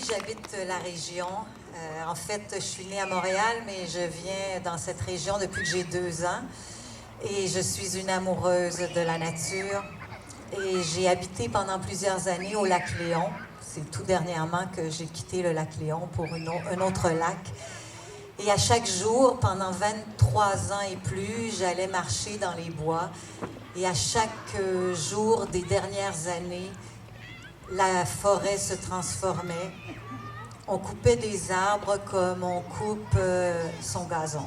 j'habite la région. En fait, je suis née à Montréal, mais je viens dans cette région depuis que j'ai 2 ans. Et je suis une amoureuse de la nature. Et j'ai habité pendant plusieurs années au lac Léon. C'est tout dernièrement que j'ai quitté le lac Léon pour un autre lac. Et à chaque jour, pendant 23 ans et plus, j'allais marcher dans les bois. Et à chaque jour des dernières années, la forêt se transformait. On coupait des arbres comme on coupe son gazon.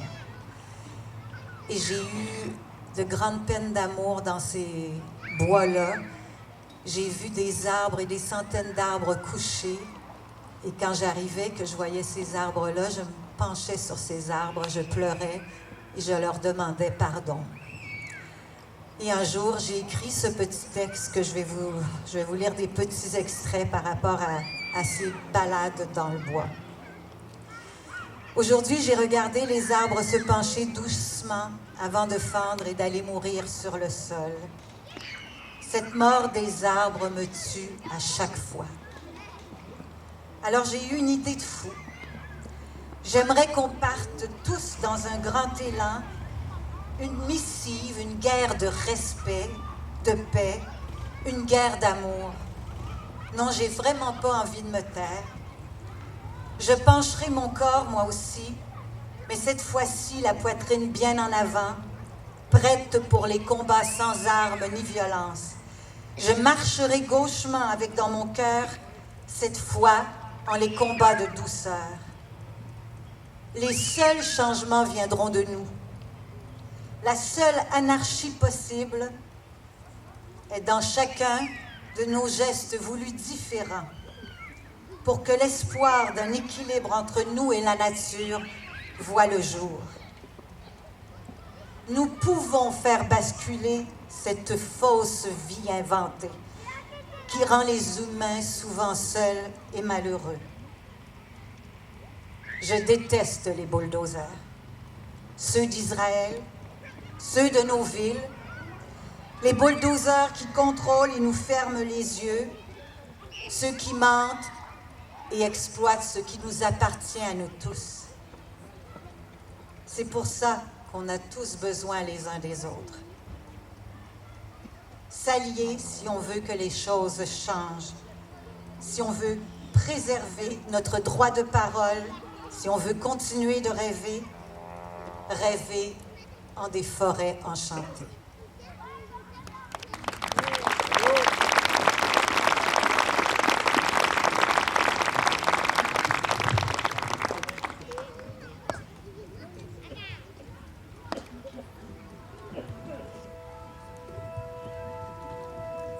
Et j'ai eu de grandes peines d'amour dans ces bois-là. J'ai vu des arbres et des centaines d'arbres couchés. Et quand j'arrivais, que je voyais ces arbres-là, je me penchais sur ces arbres, je pleurais et je leur demandais pardon. Et un jour, j'ai écrit ce petit texte que je vais vous lire des petits extraits par rapport à ces balades dans le bois. Aujourd'hui, j'ai regardé les arbres se pencher doucement avant de fendre et d'aller mourir sur le sol. Cette mort des arbres me tue à chaque fois. Alors j'ai eu une idée de fou. J'aimerais qu'on parte tous dans un grand élan, une missive, une guerre de respect, de paix, une guerre d'amour. Non, j'ai vraiment pas envie de me taire. Je pencherai mon corps, moi aussi, mais cette fois-ci, la poitrine bien en avant, prête pour les combats sans armes ni violence. Je marcherai gauchement avec dans mon cœur, cette fois, en les combats de douceur. Les seuls changements viendront de nous. La seule anarchie possible est dans chacun de nos gestes voulus différents pour que l'espoir d'un équilibre entre nous et la nature voit le jour. Nous pouvons faire basculer cette fausse vie inventée qui rend les humains souvent seuls et malheureux. Je déteste les bulldozers, ceux d'Israël, ceux de nos villes, les bulldozers qui contrôlent et nous ferment les yeux, ceux qui mentent et exploitent ce qui nous appartient à nous tous. C'est pour ça qu'on a tous besoin les uns des autres. S'allier si on veut que les choses changent, si on veut préserver notre droit de parole, si on veut continuer de rêver, rêver en des forêts enchantées.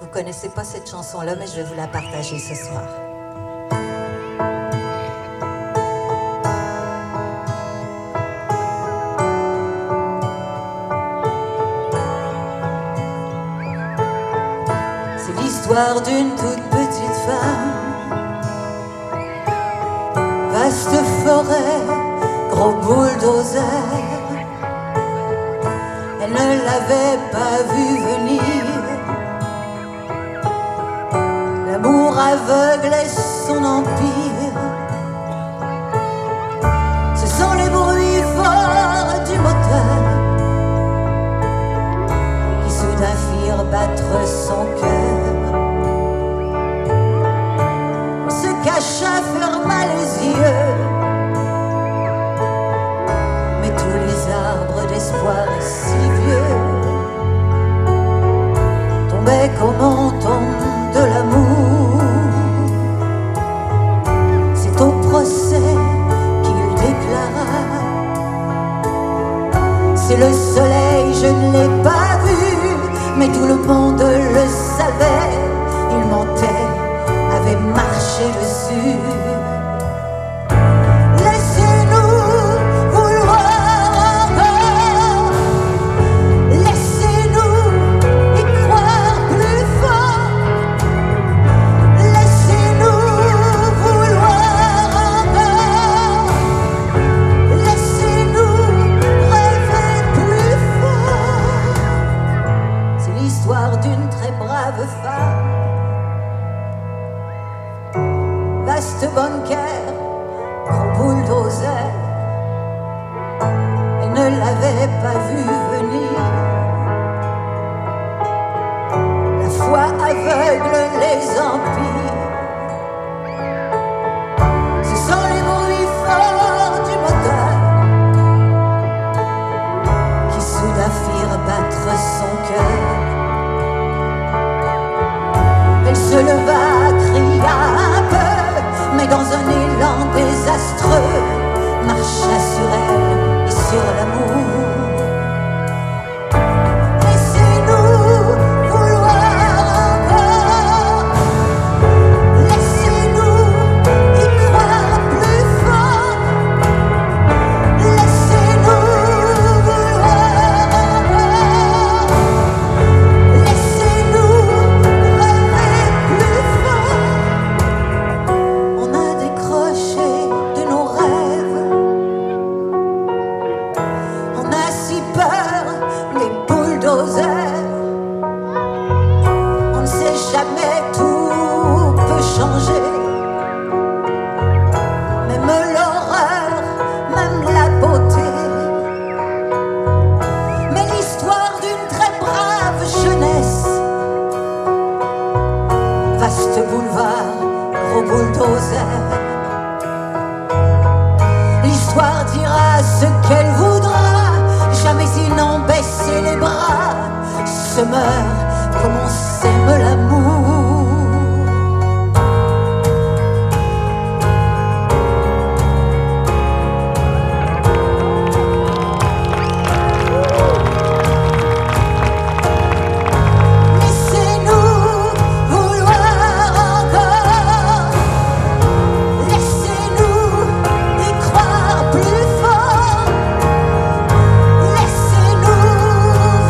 Vous ne connaissez pas cette chanson-là, mais je vais vous la partager ce soir. C'est l'histoire d'une toute petite femme. Vaste forêt, gros bulldozer. Elle ne l'avait pas vu venir. L'amour aveuglait son empire. Ce sont les bruits forts du moteur qui soudain firent battre son cœur. Il se cacha, ferma les yeux, mais tous les arbres d'espoir si vieux tombaient comme on tombe de l'amour. C'est au procès qu'il déclara: c'est le soleil, je ne l'ai pas vu, mais tout le monde le savait. Il mentait, avait marché dessus. Vaste vaste bunker, gros bulldozer. Elle ne l'avait pas vu venir. La foi aveugle les empires. Ce sont les bruits forts du moteur qui soudain firent battre son cœur. Elle se leva, cria un peu, mais dans un élan désastreux, marcha sur elle et sur l'amour. Laissez-nous vouloir encore, laissez-nous y croire plus fort, laissez-nous vouloir encore, laissez-nous rêver plus fort. On a décroché de nos rêves, on a si peur des bulldozers. On ne sait jamais, tout peut changer. Même l'horreur, même la beauté. Mais l'histoire d'une très brave jeunesse. Vaste boulevard, gros bulldozer. L'histoire dira ce qu'elle voudra. Jamais ils n'ont baissé les bras. Se meurt comme on s'aime l'amour. Laissez-nous vouloir encore, laissez-nous y croire plus fort, laissez-nous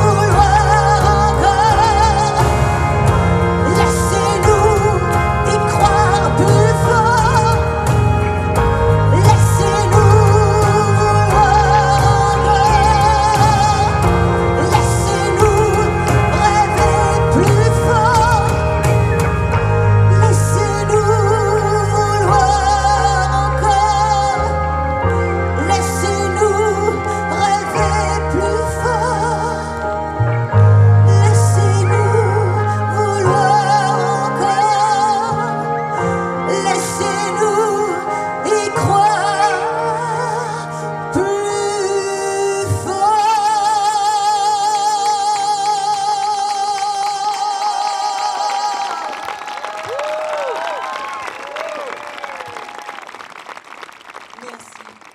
vouloir encore, laissez-nous y croire plus fort, laissez-nous vouloir encore, laissez-nous rêver plus fort, laissez-nous vouloir encore, laissez-nous rêver plus fort, laissez-nous vouloir encore, laissez-nous y croire plus fort. Merci.